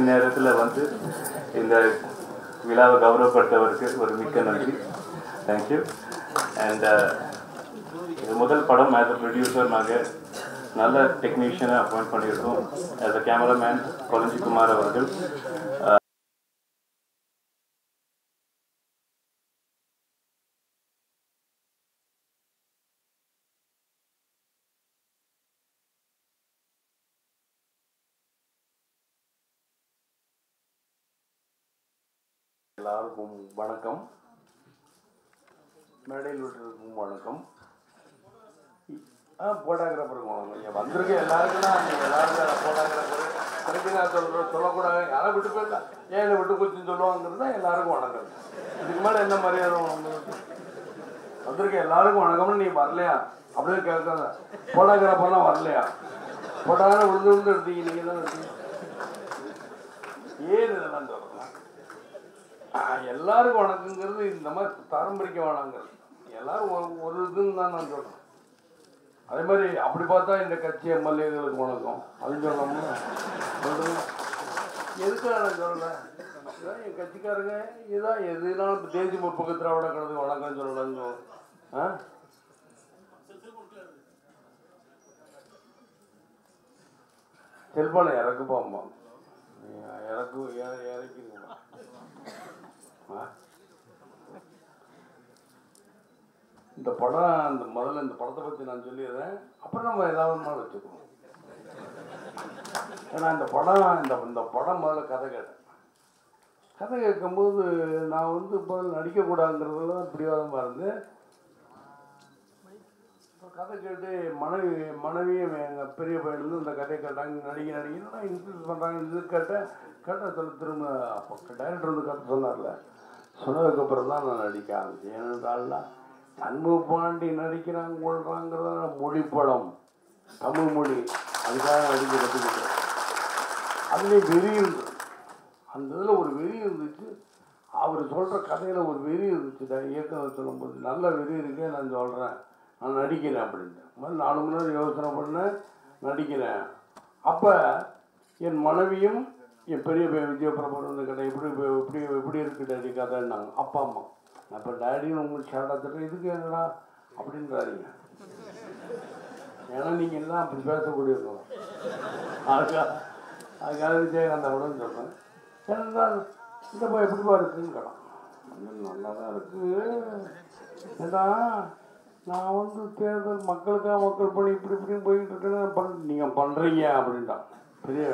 நேரத்தில் வந்து இந்த விழாவை கௌரவப்படுத்தவருக்கு ஒரு மிக்க நன்றி. தேங்க்யூ. அண்ட் இது முதல் படம் ஆஸ் அ ப்ரொடியூசர் நாங்கள் நல்ல டெக்னீஷியனை அப்பாயிண்ட் பண்ணியிருக்கோம். ஆஸ் அ கேமராமேன் கொலஞ்சிக்குமார் அவர்கள். எல்லாருக்கும் வணக்கம். மேடையில் விட்டுருக்கும் வணக்கம். போட்டோகிராஃபருக்கு வணக்கம். இங்கே வந்திருக்க எல்லாருக்குன்னா எல்லாருக்கும் போட்டோகிராஃபர் திருப்பி நான் சொல்லக்கூடாது. யாரை விட்டு போயிருந்தா ஏன் விட்டு போச்சுன்னு சொல்லுவாங்கிறது தான் எல்லாருக்கும் வணக்கம். இதுக்கு மேலே என்ன மரியாதை வந்திருக்க எல்லாருக்கும் வணக்கம்னு நீ வரலையா அப்படின்னு கேட்காத. போட்டோகிராஃபர்லாம் வரலையா? போட்டோகிராஃபர் விழுந்து எடுத்தீங்க. நீங்கள் தான் எடுத்தீங்க. ஏன் இதெல்லாம் சொல்கிறேன்? எல்லாருக்கும் வணக்கங்கிறது இந்த மாதிரி தரம் பிரிக்க வேணாங்கிறது. எல்லாரும் ஒரு இதுன்னு தான் நான் சொல்கிறேன். அதே மாதிரி அப்படி பார்த்தா இந்த கட்சி எம்எல்ஏகளுக்கு வணக்கம் அதுன்னு சொல்லணும்னா சொல்கிறேன். எதுக்காக நான் சொல்லலை? இதுதான் என் கட்சிக்காரங்க. இதுதான் எதுனாலும் தேசிய முற்போக்கு திராவிட கழகத்துக்கு வணக்கம் சொல்லலாம்னு செல்பானை இறக்குப்பாம்மா இறக்கிருக்கா. இந்த படம் அந்த முதல்ல இந்த படத்தை பற்றி நான் சொல்லிடுறேன். அப்புறம் நம்ம ஏதாவது வச்சுக்கணும். ஏன்னா இந்த படம் முதல்ல கதை கேட்டேன். கதை கேட்கும்போது நான் வந்து இப்போ நடிக்கக்கூடாதுங்கிறதுல தான் பிடிவாதமாக இருந்து கதை கேட்டு மனைவியும் எங்கள் பெரிய பையன் இந்த கதையை கேட்டாங்க. நடிகன்னா இன்ட்ரெஸ்ட் பண்ணுறாங்க. இது கேட்டால் சொல்ல திரும்ப அப்போ டைரக்டர் வந்து கதை சொன்னார்ல. சொன்னதுக்கப்புறம் தான் நான் நடிக்க ஆரம்பிச்சேன். ஏனென்றால்னா சண்முக பாண்டி நடிக்கிறாங்க கொள்றாங்கிறத மொழி படம் தமிழ் மொழி அதுக்காக நடிக்க கற்றுக்கிட்டேன். அதுலேயும் வெறி இருந்தது. அந்த இதில் ஒரு வெறி இருந்துச்சு. அவர் சொல்கிற கதையில் ஒரு வெறி இருந்துச்சு. இயக்கம் சொல்லும்போது நல்ல வெறி இருக்கே நான் சொல்கிறேன் நான் நடிக்கிறேன் அப்படின்ட்டு. மாதிரி 4 மணி நேரம் யோசனை பண்ணேன் நடிக்கிறேன். அப்போ என் மனைவியும் என் பெரிய பையன் விஜயபிரபர் வந்து கடை எப்படி இருக்குது டேடி கதைன்னாங்க. அப்பா அம்மா அப்போ டேடியும் உங்களுக்கு ஷேர்டாக இதுக்கு என்னடா அப்படின்றாருங்க. ஏன்னா நீங்கள் எல்லாம் அப்படி பேசக்கூடியிருக்கோம். அதுக்காக விஜயகாந்த் அப்படின்னு சொல்கிறேன். ஏன்னா இந்த பா எப்படிப்பா இருக்குன்னு கேட்டான். நல்லா தான் இருக்குது. ஏன்னா நான் வந்து தேர்தல் மக்களுக்காக மக்கள் பணி இப்படின்னு போய்கிட்டு இருக்கேன்னு நீங்கள் பண்ணுறீங்க அப்படின்ட்டான் பெரிய.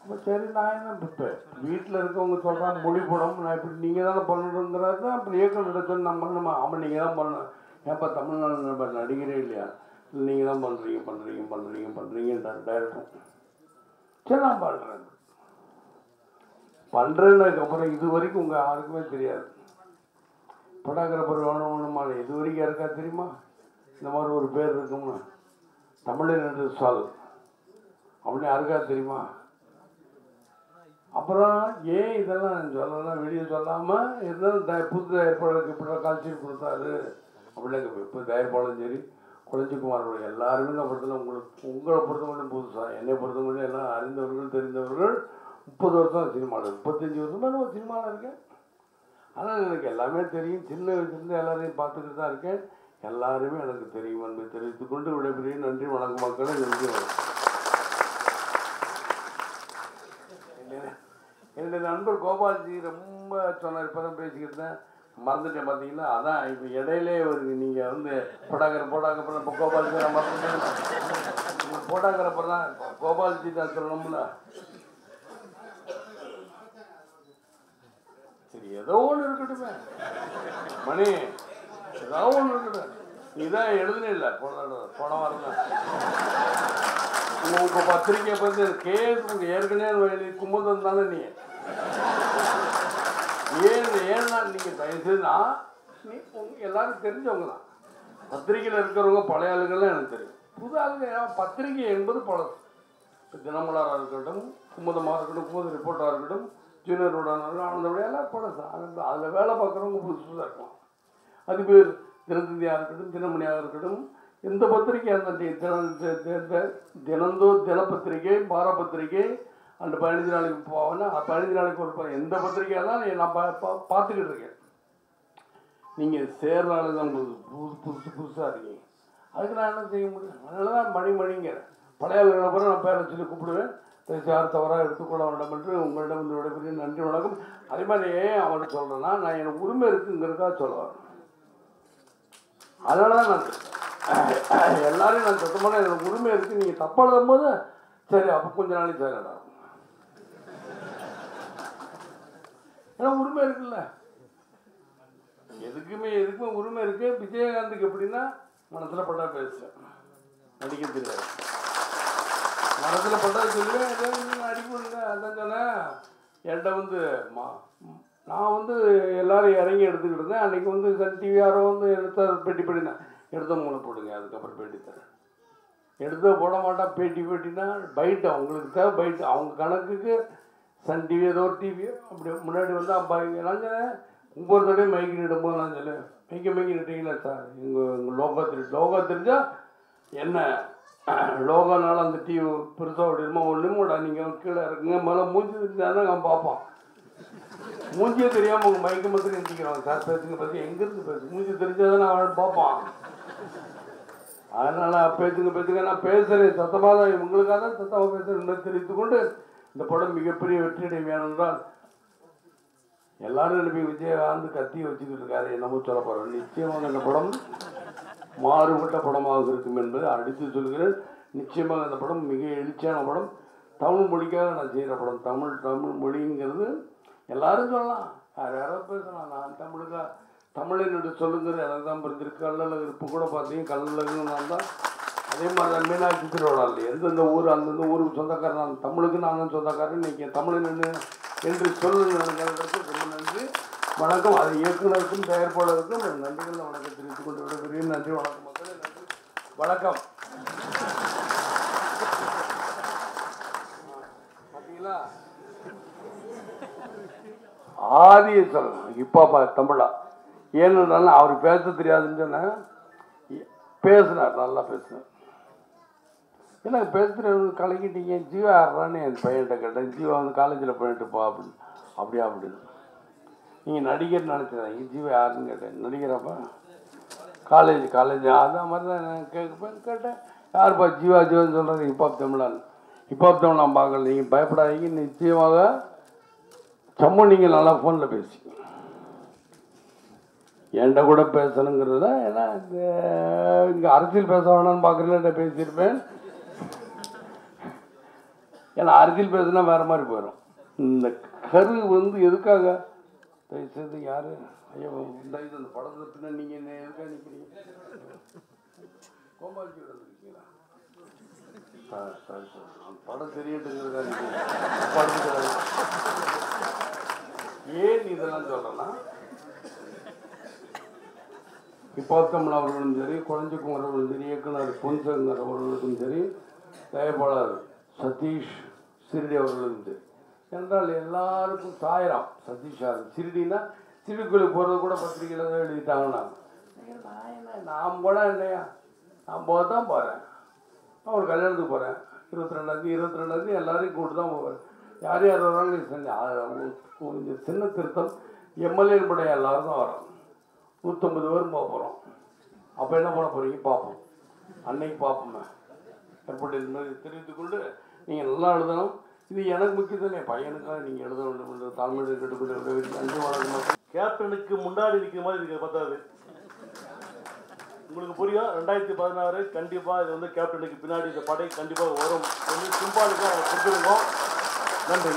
அப்போ சரி நான் என்ன இப்போ வீட்டில் இருக்கவங்க சொல்கிறான் மொழி படம் நான் இப்படி நீங்கள் தானே பண்ணணுங்கிறது தான். அப்படி இயக்கம் சொல்லி நான் பண்ணணுமா? ஆமாம் நீங்கள் தான் பண்ணணும். ஏன்ப்பா தமிழ்நாடு நடிக்கிறே இல்லையா? இல்லை நீங்கள் தான் பண்ணுறீங்கன்றார் டைரக்டர். சரி நான் பண்ணுறேன். பண்ணுறதுக்கப்புறம் இது வரைக்கும் உங்கள் யாருக்குமே தெரியாது. படாகிராஃபர் வேணுமான இது வரைக்கும் யாருக்கா தெரியுமா இந்த மாதிரி ஒரு பேர் இருக்கும்னு? தமிழின் என்று சொல் அப்படின்னு யாருக்கா தெரியுமா? அப்புறம் ஏன் இதெல்லாம் சொல்லலாம், வெளியே சொல்லாமல் இருந்தாலும் புது தயாரிப்பாளருக்கு இப்படி காட்சியில் கொடுத்தாரு அப்படின்னு. இப்போ தயாரிப்பாளரும் சரி, குளஞ்சிக்குமாரோட எல்லாருமே இந்த படத்தில் உங்களை பொறுத்த மட்டும் புதுசாக, என்னை பொறுத்த மட்டும் எல்லாம் அறிந்தவர்கள் தெரிந்தவர்கள். 30 வருஷம் சினிமாவில், 35 வருஷமாக நான் சினிமாவில் இருக்கேன். ஆனால் எனக்கு எல்லாமே தெரியும். சின்ன வயசுலேருந்து எல்லாரையும் பார்த்துக்கிட்டு தான் இருக்கேன். எல்லாருமே எனக்கு தெரியும் என்பதை தெரிவித்துக்கொண்டு விடைபெறுகிறேன். நன்றி, வணக்கம் மக்களை. நன்றி, வணக்கம். என்னுடைய நண்பர் கோபால்ஜி ரொம்ப சொன்னார், இப்போ தான் பேசிக்கிட்டு இருந்தேன், மறந்துட்டேன் பார்த்தீங்களா. அதான் இப்போ இடையிலே வருது. நீங்கள் வந்து போட்டாக்கிறப்ப இப்போ கோபால்ஜி நான் மறந்துட்டேன். நீங்கள் போட்டாக்கிறப்ப தான் கோபால்ஜி தான் சொல்லணும்ல. சரி, ஏதோ ஒன்று இருக்கட்டுமே மணி, ஏதோ ஒன்று இருக்கட்டும். நீதான் எழுதுனே இல்லை போன வாரம் தான் உங்கள் பத்திரிக்கை பற்றி கேட்டு ஏற்கனவே கும்பல் தானே நீ ஏன்னா நீங்கள் தயவுசெய்துனா நீ எல்லாரும் தெரிஞ்சவங்க தான். பத்திரிகையில் இருக்கிறவங்க பழைய ஆளுகள்லாம் எனக்கு தெரியும். புது ஆளுங்க பத்திரிகை என்பது பழசு. இப்போ தினமலராக இருக்கட்டும், குமுதமாக இருக்கட்டும், குமுத ரிப்போர்ட்டாக இருக்கட்டும், ஜூனியர் உடனாக ஆனந்தோடைய எல்லாம் பழசு. அதில் வேலை பார்க்குறவங்க புதுசு புதுசாக இருக்கலாம். அது பேர் தினத்தந்தியாக இருக்கட்டும், தினமணியாக இருக்கட்டும், எந்த பத்திரிகையாக இருந்தால் தினப்பத்திரிகை, வார பத்திரிகை, அந்த 15 நாளைக்கு போவேன்னா 15 நாளைக்கு ஒரு எந்த பத்திரிகையாக தான் நான் பார்த்துக்கிட்டு இருக்கேன். நீங்கள் சேர்னால தான் புதுசாக இருக்கீங்க. அதுக்கு நான் என்ன செய்ய முடியும்? அதனால தான் மணிங்கிறேன். பழைய ஆளுகளை நான் பேரை சொல்லி கூப்பிடுவேன். யார் தவறாக எடுத்துக்கொள்ள வேண்டாம் என்று உங்களிடம் வந்து விடைபெரிய நன்றி, வணக்கம். அதே மாதிரி ஏன் அவன்கிட்ட சொல்கிறேன்னா, நான் எனக்கு உரிமை இருக்குங்கிறதுக்காக சொல்லுவேன். அதனால தான் நான் எல்லாரையும் நான் சத்தமான எனக்கு உரிமை இருக்குது. நீங்கள் தப்பாக எழுதும்போது சரி, அப்போ கொஞ்ச நாளைக்கு சரிடா, ஏன்னா உரிமை இருக்குல்ல. எதுக்குமே உரிமை இருக்கு. விஜயகாந்துக்கு எப்படின்னா மனசில் பட்டா பேசுவேன், நடிக்க தெரியாது. மனசில் பட்டா சொல்லுவேன், நடிக்க முடியல. அதான் சொன்னேன். என்கிட்ட வந்து நான் வந்து எல்லாரும் இறங்கி எடுத்துக்கிட்டு இருந்தேன். அன்றைக்கி வந்து சன் டிவி யாரோ வந்து எடுத்த பேட்டி பண்ணினேன். எடுத்த மூலம் போடுங்க, அதுக்கப்புறம் பேட்டி தரேன். எடுத்த போட மாட்டான். பேட்டினா பைட்டு அவங்களுக்கு தேவை. பைட்டு அவங்க கணக்குக்கு சன் டிவி ஏதோ ஒரு டிவி அப்படி முன்னாடி வந்து நான் சொன்னேன், ஒவ்வொரு தடையும் மைக்கு நிடும்போது நான் சொல்லுவேன், மைக்கு நிட்டீங்களா சார், எங்கள் லோகோ தெரிஞ்சால் என்ன லோகோனால அந்த டிவி பெருசாக அப்படிமா ஒன்றுமோடா, நீங்கள் கீழே இருக்குங்க மேலே மூஞ்சி தெரிஞ்சாதான் நான் பார்ப்பான். மூஞ்சியே தெரியாமல் உங்கள் மைக்கு மட்டும் நிறுத்திக்கிறாங்க சார், பேசுங்க பற்றி எங்கேருந்து பேசு, மூஞ்சி தெரிஞ்சாதான் அவன் பார்ப்பான். அதனால் பேசுங்க நான் பேசுகிறேன் சத்தமாக தான், உங்களுக்காக தான் சத்தமாக பேசுகிறேன் தெரிவித்துக்கொண்டு, இந்த படம் மிகப்பெரிய வெற்றியடை வேணும்ன்றால் எல்லாரும் எழுப்பி விஜயகாந்த் கத்தி வச்சுக்கிட்டு இருக்காரு. என்னமோ சொல்ல போகிறோம். நிச்சயமாக இந்த படம் மாறுபட்ட படமாக இருக்கும் என்பதை அடித்து சொல்கிறேன். நிச்சயமாக இந்த படம் மிக எழுச்சியான படம். தமிழ் மொழிக்காக நான் செய்கிற படம். தமிழ் மொழிங்கிறது எல்லாரும் சொல்லலாம், யாரோ பேசலாம். நான் தமிழினுடைய சொல்லுங்கிற எனக்கு தான் பிரிஞ்சிருக்கு. கல்லழகு இப்போ கூட பார்த்தீங்கன்னா கல்லழகுன்னு நான் தான். அதே மாதிரி தான் மீனாட்சி திருவிழா இல்லை, எந்தெந்த ஊர் அந்தந்த ஊருக்கு சொந்தக்காரன். நான் தமிழுக்கு நான் தான் சொந்தக்காரன். இன்றைக்கி தமிழ் என்று சொல்லுங்கிறதுக்கு ரொம்ப நன்றி, வணக்கம். அது இயக்குனருக்கும் தயாரிப்பாளருக்கும் நன்றிகள் வணக்கம் தெரிவித்துக் கொண்டு விட நன்றி, வணக்கம் மக்களே, நன்றி, வணக்கம். பார்த்தீங்களா, ஆதியை சொல்லணும் இப்போ தமிழா. ஏன்னு அவர் பேச தெரியாதுன்னு சொன்னேன், பேசினார், நல்லா பேசினார். ஏன்னா பேசுகிறது கலக்கிட்டீங்க. ஜீவா யாரான்னு என் பையன்கிட்ட கேட்டேன். ஜீவா வந்து காலேஜில் போயிட்டுப்பா அப்படின்னு. அப்படின்னு நீங்கள் நடிகர் நினச்சிடாங்க. ஜீவா யாருன்னு கேட்டேன். நடிகராப்பா, காலேஜ் அதான் மாதிரி தான் நான் கேட்டேன். யாருப்பா ஜீவான்னு சொல்கிறாங்க. ஹிப்ஹாப் தமிழ் நான் பார்க்கல. நீங்கள் பயப்படாதீங்க, நிச்சயமாக சம்மு நீங்கள் நல்லா ஃபோனில் பேசி என்கிட்ட கூட பேசணுங்கிறது தான். ஏன்னா இங்கே அரசியல் பேச வேணான்னு பார்க்குறேன்ட்ட பேசியிருப்பேன். ஏன்னா அரசியல் பேசுனா வேறு மாதிரி போயிடும். இந்த கரு வந்து எதுக்காக தயவுசெய்து யார் ஐயோ தயவுசெய்து அந்த படத்தை பின்னாடி நீங்கள் என்ன எதுக்காக நிற்கிறீங்க? கோபால்ஜி வந்துருக்கீங்களா? படம் தெரியட்டுங்கிறதுக்காக ஏன் இதெல்லாம் சொல்றேன்னா, இப்பாத்தம்மன் அவர்களும் சரி, குழந்தைக்குமர் அவர்களும் சரி, இயக்குனர் பொன்சங்கர் அவர்களுக்கும் சரி, தயாரிப்பாளர் சதீஷ் சிறுடி அவர்களுக்கும் சரி, என்றால் எல்லாருக்கும் சாயிரம் சதீஷ் சிறுடினா சிறுக்குள்ளே போகிறது கூட பத்திரிகையில் தான் எழுதிட்டாங்கன்னா, நான் போனால் இல்லையா, நான் போக தான் போகிறேன். நான் ஒரு கல்யாணத்துக்கு போகிறேன், 22 எல்லாரையும் கூப்பிட்டு தான் போவேன். யார் யார் வராங்க இந்த சின்ன திருத்தம் எம்எல்ஏ படம் எல்லோரும் தான் வரோம். 150 பேரும் போக போகிறோம். அப்போ என்ன பண்ண போகிறீங்க பார்ப்போம், அன்னைக்கு பார்ப்போமே எப்படி மாதிரி தெரிவித்துக்கொண்டு நீங்கள் நல்லா எழுதணும். இது எனக்கு முக்கியதான், என் பையனுக்காக நீங்கள் எழுத வேண்டும் என்று தாழ்மையை கேட்டுக்கொண்டு நன்றி வணக்கம். கேப்டனுக்கு முன்னாடி நிற்கிற மாதிரி இருக்கு பத்தாது. உங்களுக்கு புரியும். 2016 கண்டிப்பாக இது வந்து கேப்டனுக்கு பின்னாடி இந்த படை கண்டிப்பாக வரும். சிம்பாலிக்காக கொடுத்துருக்கோம். நன்றி.